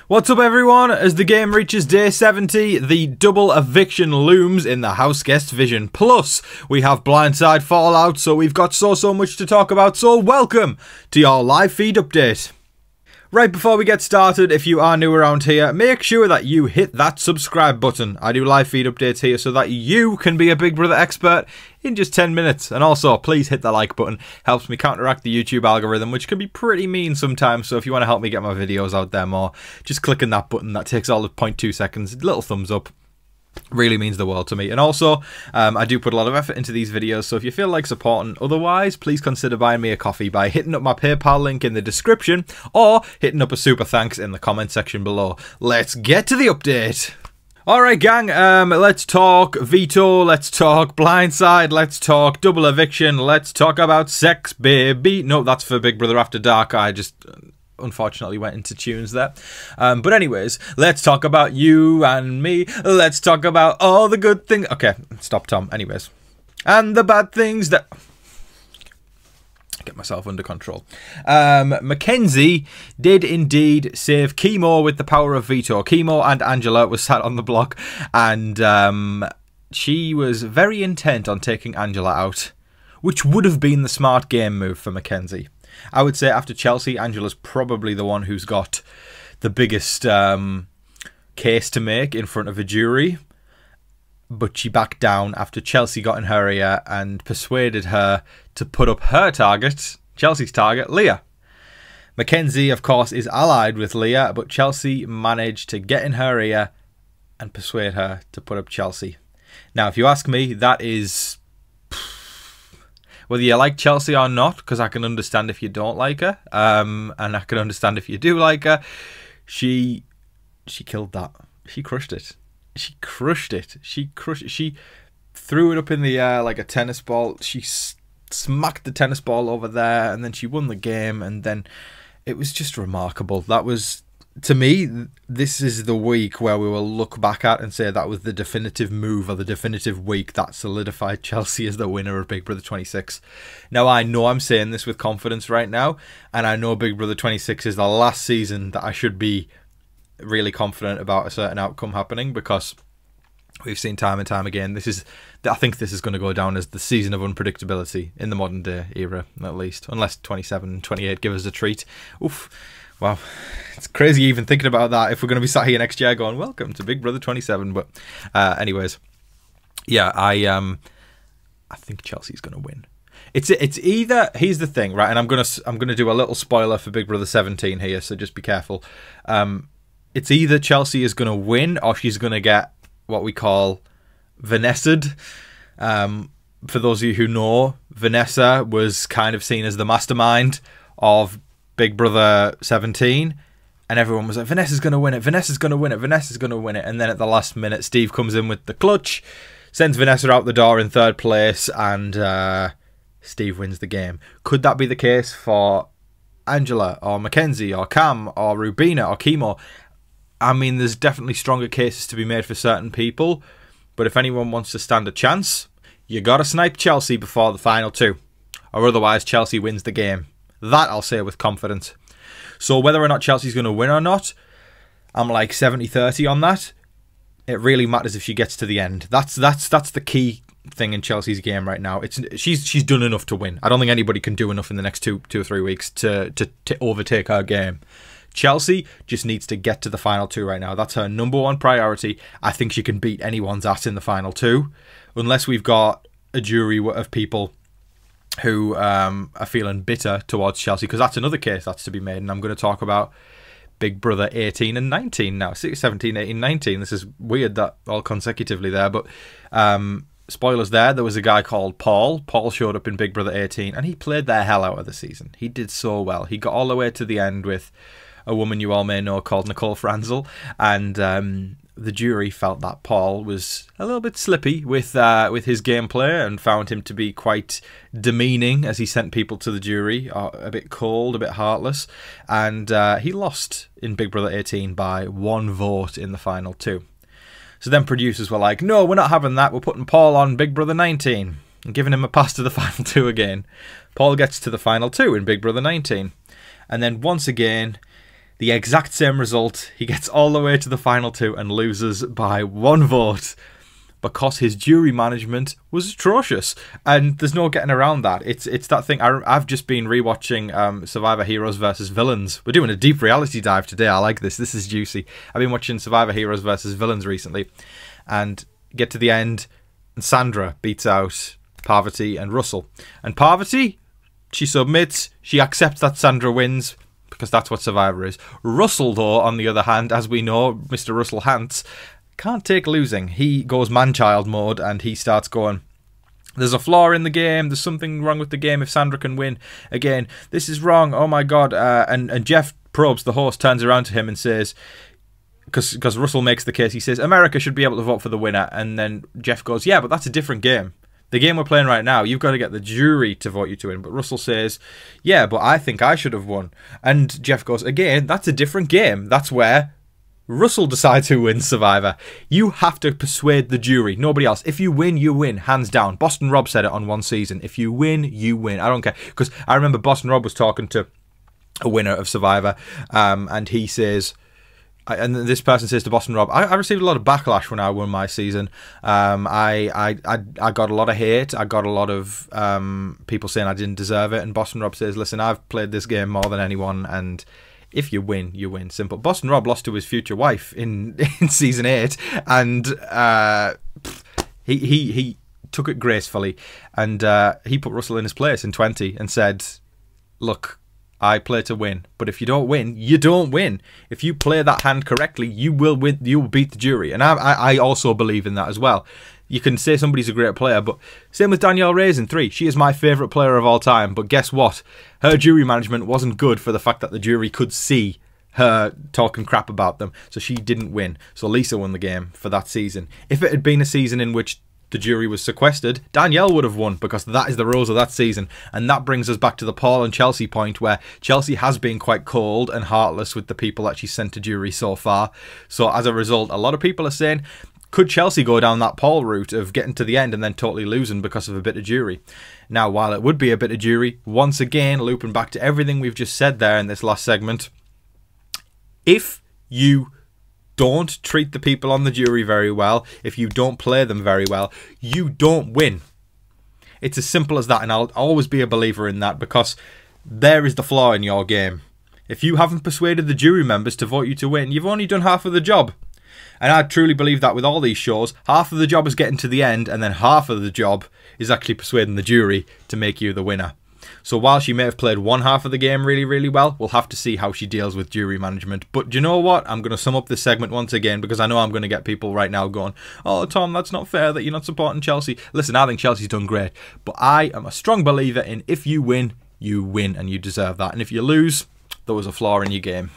What's up everyone? As the game reaches day 70, the double eviction looms in the house guest vision. Plus, we have blindside fallout, so we've got so much to talk about, so welcome to your live feed update. Right before we get started, if you are new around here, make sure that you hit that subscribe button. I do live feed updates here so that you can be a Big Brother expert in just 10 minutes. And also, please hit the like button. Helps me counteract the YouTube algorithm, which can be pretty mean sometimes. So if you want to help me get my videos out there more, just clicking that button. That takes all of 0.2 seconds. Little thumbs up. Really means the world to me. And also, I do put a lot of effort into these videos, so if you feel like supporting otherwise, please consider buying me a coffee by hitting up my PayPal link in the description or hitting up a super thanks in the comment section below. Let's get to the update. Alright gang, let's talk Veto, let's talk Blindside, let's talk double eviction, let's talk about sex, baby. No, that's for Big Brother After Dark. I just unfortunately went into tunes there. But anyways, let's talk about you and me. Let's talk about all the good things. Okay, stop Tom. Anyways. And the bad things that... Get myself under control. Mackenzie did indeed save Chemo with the power of Veto. Chemo and Angela was sat on the block, and she was very intent on taking Angela out, which would have been the smart game move for Mackenzie. I would say after Chelsie, Angela's probably the one who's got the biggest case to make in front of a jury. But she backed down after Chelsie got in her ear and persuaded her to put up her target, Chelsea's target, Leah. Mackenzie, of course, is allied with Leah, but Chelsie managed to get in her ear and persuade her to put up Chelsie. Now, if you ask me, that is... whether you like Chelsie or not, because I can understand if you don't like her, and I can understand if you do like her, she killed that. She crushed it. She crushed it. She crushed it. She threw it up in the air like a tennis ball. She smacked the tennis ball over there, and then she won the game, and then it was just remarkable. That was... to me, this is the week where we will look back at and say that was the definitive move or the definitive week that solidified Chelsie as the winner of Big Brother 26. Now, I know I'm saying this with confidence right now, and I know Big Brother 26 is the last season that I should be really confident about a certain outcome happening, because we've seen time and time again, I think this is going to go down as the season of unpredictability in the modern day era, at least. Unless 27 and 28 give us a treat. Oof. Wow, it's crazy even thinking about that if we're going to be sat here next year going, welcome to Big Brother 27. But anyways, yeah, I think Chelsea's going to win. It's either, here's the thing, right, and I'm gonna do a little spoiler for Big Brother 17 here, so just be careful. It's either Chelsie is going to win or she's going to get what we call Vanessa'd. For those of you who know, Vanessa was kind of seen as the mastermind of Big Brother 17, and everyone was like, Vanessa's going to win it, Vanessa's going to win it, Vanessa's going to win it. And then at the last minute, Steve comes in with the clutch, sends Vanessa out the door in third place, and Steve wins the game. Could that be the case for Angela or Mackenzie or Cam or Rubina or Chemo? I mean, there's definitely stronger cases to be made for certain people, but if anyone wants to stand a chance, you got to snipe Chelsie before the final two, or otherwise Chelsie wins the game. That I'll say with confidence. So whether or not Chelsea's going to win or not, I'm like 70-30 on that. It really matters if she gets to the end. That's the key thing in Chelsea's game right now. She's done enough to win. I don't think anybody can do enough in the next two or 3 weeks to overtake her game. Chelsea just needs to get to the final two right now. That's her #1 priority. I think she can beat anyone's ass in the final two, unless we've got a jury of people who are feeling bitter towards Chelsie, because that's another case that's to be made. And I'm going to talk about Big Brother 18 and 19 now. 17, 18, 19. This is weird that all consecutively there, but spoilers there. There was a guy called Paul. Paul showed up in Big Brother 18, and he played their hell out of the season. He did so well. He got all the way to the end with a woman you all may know called Nicole Franzel, and the jury felt that Paul was a little bit slippy with his gameplay and found him to be quite demeaning as he sent people to the jury, a bit cold, a bit heartless, and he lost in Big Brother 18 by 1 vote in the final two. So then producers were like, no, we're not having that, we're putting Paul on Big Brother 19 and giving him a pass to the final two again. Paul gets to the final two in Big Brother 19, and then once again The exact same result. He gets all the way to the final two and loses by 1 vote because his jury management was atrocious. And there's no getting around that. It's that thing. I've just been rewatching Survivor Heroes versus Villains. We're doing a deep reality dive today. I like this. This is juicy. I've been watching Survivor Heroes versus Villains recently, and get to the end, and Sandra beats out Parvati and Russell. And Parvati, she submits. She accepts that Sandra wins, because that's what Survivor is. Russell, though, on the other hand, as we know, Mr. Russell Hantz, can't take losing. He goes man-child mode, and he starts going, there's a flaw in the game, there's something wrong with the game if Sandra can win again. This is wrong, oh my god. And Jeff Probst, the host, turns around to him and says, because Russell makes the case, he says, America should be able to vote for the winner. And then Jeff goes, yeah, but that's a different game. The game we're playing right now, you've got to get the jury to vote you to win. But Russell says, yeah, but I think I should have won. And Jeff goes, again, that's a different game. That's where Russell decides who wins Survivor. You have to persuade the jury, nobody else. If you win, you win, hands down. Boston Rob said it on one season. If you win, you win. I don't care. Because I remember Boston Rob was talking to a winner of Survivor, and he says, and this person says to Boston Rob, I received a lot of backlash when I won my season. I got a lot of hate. I got a lot of people saying I didn't deserve it. And Boston Rob says, listen, I've played this game more than anyone, and if you win, you win. Simple. Boston Rob lost to his future wife in season 8, and he took it gracefully, and he put Russell in his place in 20 and said, look, I play to win, but if you don't win, you don't win. If you play that hand correctly, you will win. You will beat the jury, and I also believe in that as well. You can say somebody's a great player, but same with Danielle Reyes in 3. She is my favourite player of all time, but guess what? Her jury management wasn't good for the fact that the jury could see her talking crap about them, so she didn't win. So Lisa won the game for that season. If it had been a season in which the jury was sequestered, Danielle would have won, because that is the rules of that season. And that brings us back to the Paul and Chelsie point, where Chelsie has been quite cold and heartless with the people that she's sent to jury so far. So as a result, a lot of people are saying, could Chelsie go down that Paul route of getting to the end and then totally losing because of a bit of jury? Now, while it would be a bit of jury, once again, looping back to everything we've just said there in this last segment, if you don't treat the people on the jury very well, if you don't play them very well, you don't win. It's as simple as that, and I'll always be a believer in that, because there is the flaw in your game. If you haven't persuaded the jury members to vote you to win, you've only done half of the job. And I truly believe that with all these shows, half of the job is getting to the end, and then half of the job is actually persuading the jury to make you the winner. So while she may have played one half of the game really, really well, we'll have to see how she deals with jury management. But do you know what? I'm going to sum up this segment once again, because I know I'm going to get people right now going, oh, Tom, that's not fair that you're not supporting Chelsie. Listen, I think Chelsea's done great. But I am a strong believer in, if you win, and you deserve that. And if you lose, there was a flaw in your game.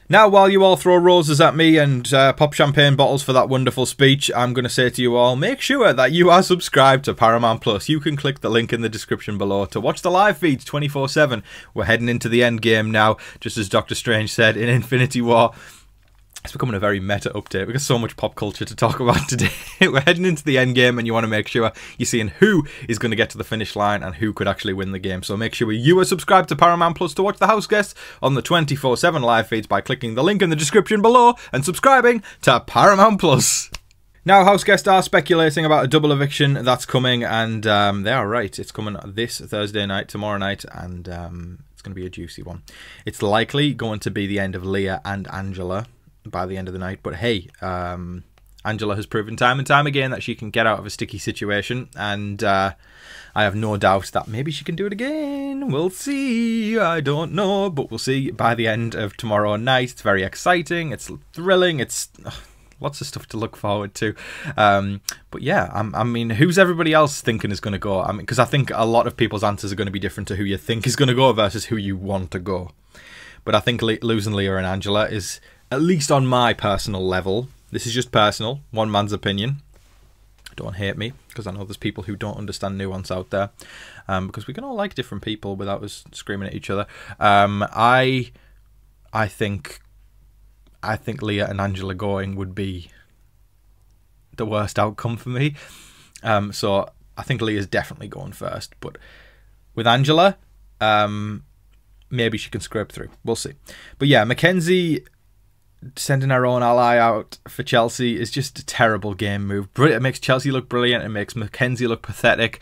Now, while you all throw roses at me and pop champagne bottles for that wonderful speech, I'm going to say to you all, make sure that you are subscribed to Paramount Plus. You can click the link in the description below to watch the live feeds 24/7. We're heading into the end game now, just as Doctor Strange said in Infinity War. It's becoming a very meta update. We've got so much pop culture to talk about today. We're heading into the end game, and you want to make sure you're seeing who is going to get to the finish line and who could actually win the game. So make sure you are subscribed to Paramount Plus to watch the house guests on the 24/7 live feeds by clicking the link in the description below and subscribing to Paramount Plus. Now, house guests are speculating about a double eviction that's coming, and they are right. It's coming this Thursday night, tomorrow night, and it's going to be a juicy one. It's likely going to be the end of Leah and Angela by the end of the night, but hey, Angela has proven time and time again that she can get out of a sticky situation, and I have no doubt that maybe she can do it again. We'll see. I don't know, but we'll see by the end of tomorrow night. It's very exciting, it's thrilling, it's lots of stuff to look forward to. But yeah, I mean, who's everybody else thinking is going to go? I mean, because I think a lot of people's answers are going to be different to who you think is going to go versus who you want to go. But I think losing Leah and Angela is, at least on my personal level, this is just personal, one man's opinion. Don't hate me, because I know there's people who don't understand nuance out there, because we can all like different people without us screaming at each other. I think Leah and Angela going would be the worst outcome for me. So I think Leah's definitely going first. But with Angela, maybe she can scrape through. We'll see. But yeah, Mackenzie sending her own ally out for Chelsie is just a terrible game move. It makes Chelsie look brilliant. It makes Mackenzie look pathetic.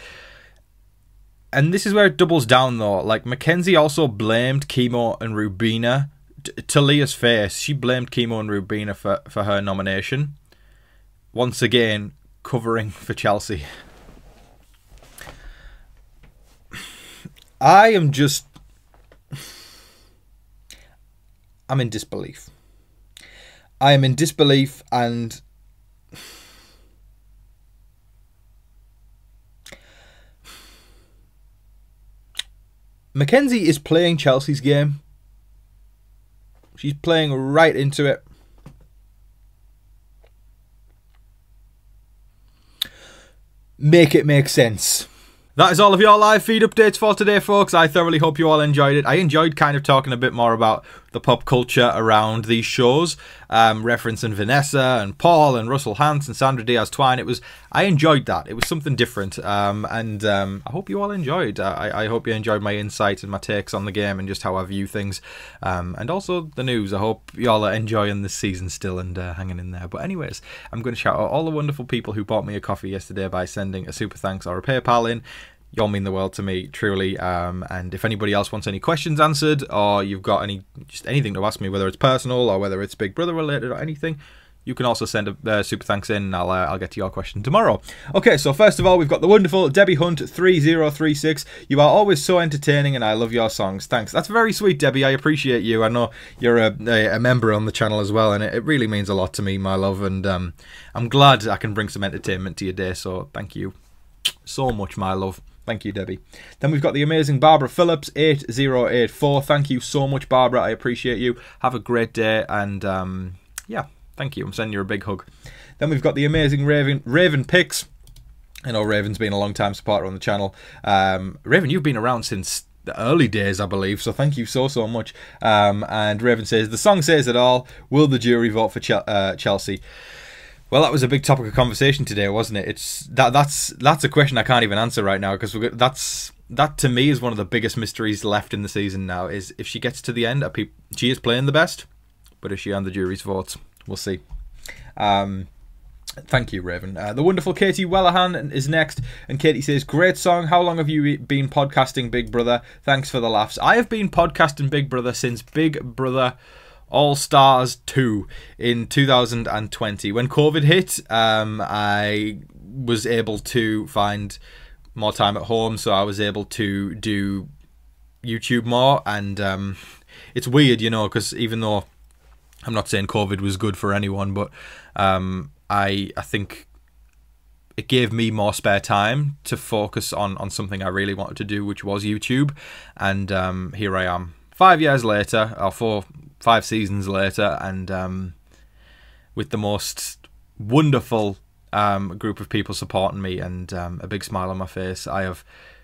And this is where it doubles down, though. Like, Mackenzie also blamed Chemo and Rubina. To Leah's face, she blamed Chemo and Rubina for her nomination. Once again, covering for Chelsie. I'm in disbelief. I am in disbelief, and Mackenzie is playing Chelsea's game. She's playing right into it. Make it make sense. That is all of your live feed updates for today, folks. I thoroughly hope you all enjoyed it. I enjoyed kind of talking a bit more about the pop culture around these shows, referencing Vanessa and Paul and Russell Hantz and Sandra Diaz-Twine. I enjoyed that. It was something different, and I hope you all enjoyed. I hope you enjoyed my insights and my takes on the game and just how I view things, and also the news. I hope you all are enjoying this season still and hanging in there. But anyways, I'm going to shout out all the wonderful people who bought me a coffee yesterday by sending a super thanks or a PayPal in. Y'all mean the world to me, truly. And if anybody else wants any questions answered, or you've got anything to ask me, whether it's personal or whether it's Big Brother related or anything, you can also send a super thanks in, and I'll get to your question tomorrow. Okay, so first of all, we've got the wonderful Debbie Hunt 3036. You are always so entertaining, and I love your songs. Thanks. That's very sweet, Debbie. I appreciate you. I know you're a member on the channel as well, and it really means a lot to me, my love. And I'm glad I can bring some entertainment to your day. So thank you so much, my love. Thank you, Debbie. Then we've got the amazing Barbara Phillips 8084. Thank you so much, Barbara. I appreciate you. Have a great day, and yeah, thank you. I'm sending you a big hug. Then we've got the amazing Raven Picks. I know Raven's been a long time supporter on the channel. Raven, you've been around since the early days, I believe, so thank you so much. And Raven says, the song says it all. Will the jury vote for Chelsie? Well, that was a big topic of conversation today, wasn't it? That's a question I can't even answer right now, because that to me is one of the biggest mysteries left in the season now. Is if she gets to the end, she is playing the best, but is she on the jury's votes? We'll see. Thank you, Raven. The wonderful Katie Wellahan is next, and Katie says, great song. How long have you been podcasting Big Brother? Thanks for the laughs. I have been podcasting Big Brother since Big Brother All Stars 2 in 2020. When COVID hit, I was able to find more time at home, so I was able to do YouTube more. And it's weird, you know, because even though I'm not saying COVID was good for anyone, but I think it gave me more spare time to focus on something I really wanted to do, which was YouTube. And here I am 5 years later, or 5 seasons later, and with the most wonderful group of people supporting me, and a big smile on my face.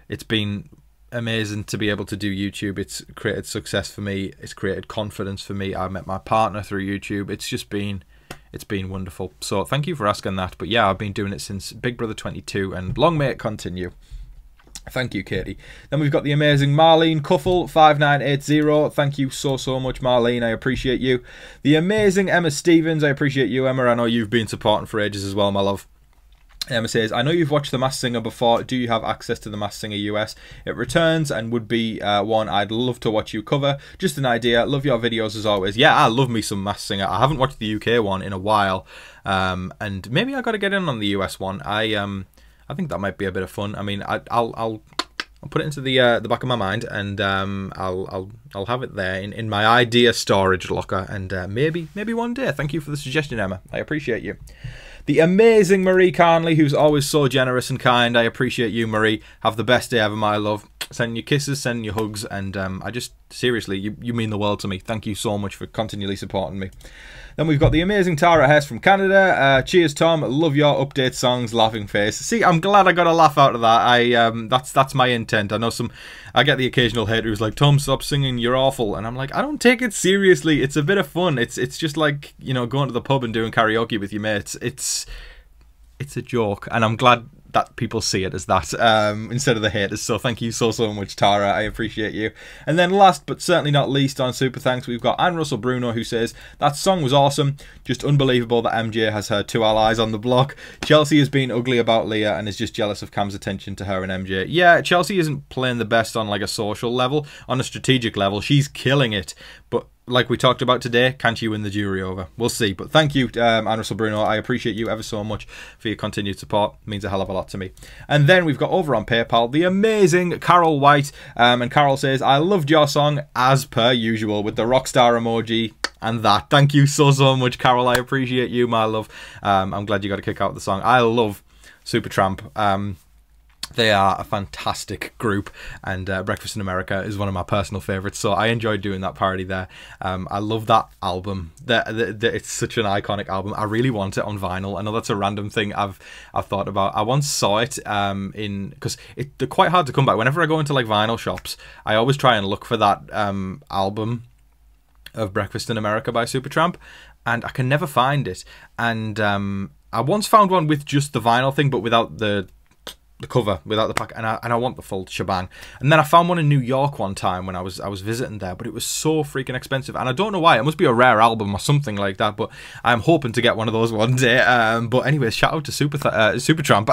It's been amazing to be able to do YouTube. It's created success for me. It's created confidence for me. I met my partner through YouTube. It's been wonderful. So thank you for asking that. But yeah, I've been doing it since Big Brother 22, and long may it continue. Thank you, Katie. Then we've got the amazing Marlene Cuffle 5980. Thank you so much, Marlene. I appreciate you. The amazing Emma Stevens. I appreciate you, Emma. I know you've been supporting for ages as well, my love. Emma says, I know you've watched The Masked Singer before. Do you have access to The Masked Singer US? It returns and would be one I'd love to watch you cover. Just an idea. Love your videos as always. Yeah, I love me some Masked Singer. I haven't watched the UK one in a while, and maybe I got to get in on the US one. I think that might be a bit of fun. I mean, I'll put it into the back of my mind, and I'll have it there in my idea storage locker, and maybe one day. Thank you for the suggestion, Emma. I appreciate you. The amazing Marie Carnley, who's always so generous and kind. I appreciate you, Marie. Have the best day ever, my love. Sending you kisses, sending you hugs, and I just, seriously, you mean the world to me. Thank you so much for continually supporting me. Then we've got the amazing Tara Hess from Canada. Cheers, Tom. Love your update songs, laughing face. See, I'm glad I got a laugh out of that. That's my intent. I get the occasional hater who's like, Tom, stop singing, you're awful. And I'm like, I don't take it seriously. It's a bit of fun. It's just like, you know, going to the pub and doing karaoke with your mates. It's a joke, and I'm glad that people see it as that instead of the haters. So thank you so much, Tara. I appreciate you. And then last but certainly not least on Super Thanks, we've got Anne Russell Bruno, who says, that song was awesome. Just unbelievable that MJ has her 2 allies on the block. Chelsie has been ugly about Leah and is just jealous of Cam's attention to her and MJ. Yeah, Chelsie isn't playing the best on like a social level. On a strategic level, she's killing it. But like we talked about today, can she win the jury over? We'll see. But thank you, Anne Russell Bruno. I appreciate you ever so much for your continued support. It means a hell of a lot to me. And then we've got over on PayPal the amazing Carol White. And Carol says, I loved your song as per usual with the rockstar emoji and that. Thank you so much, Carol. I appreciate you, my love. I'm glad you got a kick out of the song. I love Supertramp. They are a fantastic group, and Breakfast in America is one of my personal favourites, so I enjoyed doing that parody there. I love that album. It's such an iconic album. I really want it on vinyl. I know that's a random thing I've thought about. I once saw it because they're quite hard to come by. Whenever I go into like vinyl shops, I always try and look for that album of Breakfast in America by Supertramp, and I can never find it. And I once found one with just the vinyl thing, but without the cover, without the pack, and I want the full shebang. And then I found one in New York one time when I was visiting there, but it was so freaking expensive, and I don't know why. It must be a rare album or something like that, but I'm hoping to get one of those one day. But anyways, shout out to Supertramp.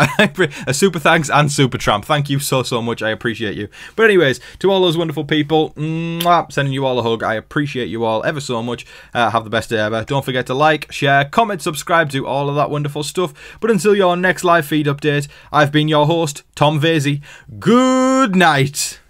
A super thanks and Supertramp. Thank you so much. I appreciate you. But anyways, to all those wonderful people, sending you all a hug. I appreciate you all ever so much. Have the best day ever. Don't forget to like, share, comment, subscribe, do all of that wonderful stuff. But until your next live feed update, I've been your host, Tom Vasey. Good night.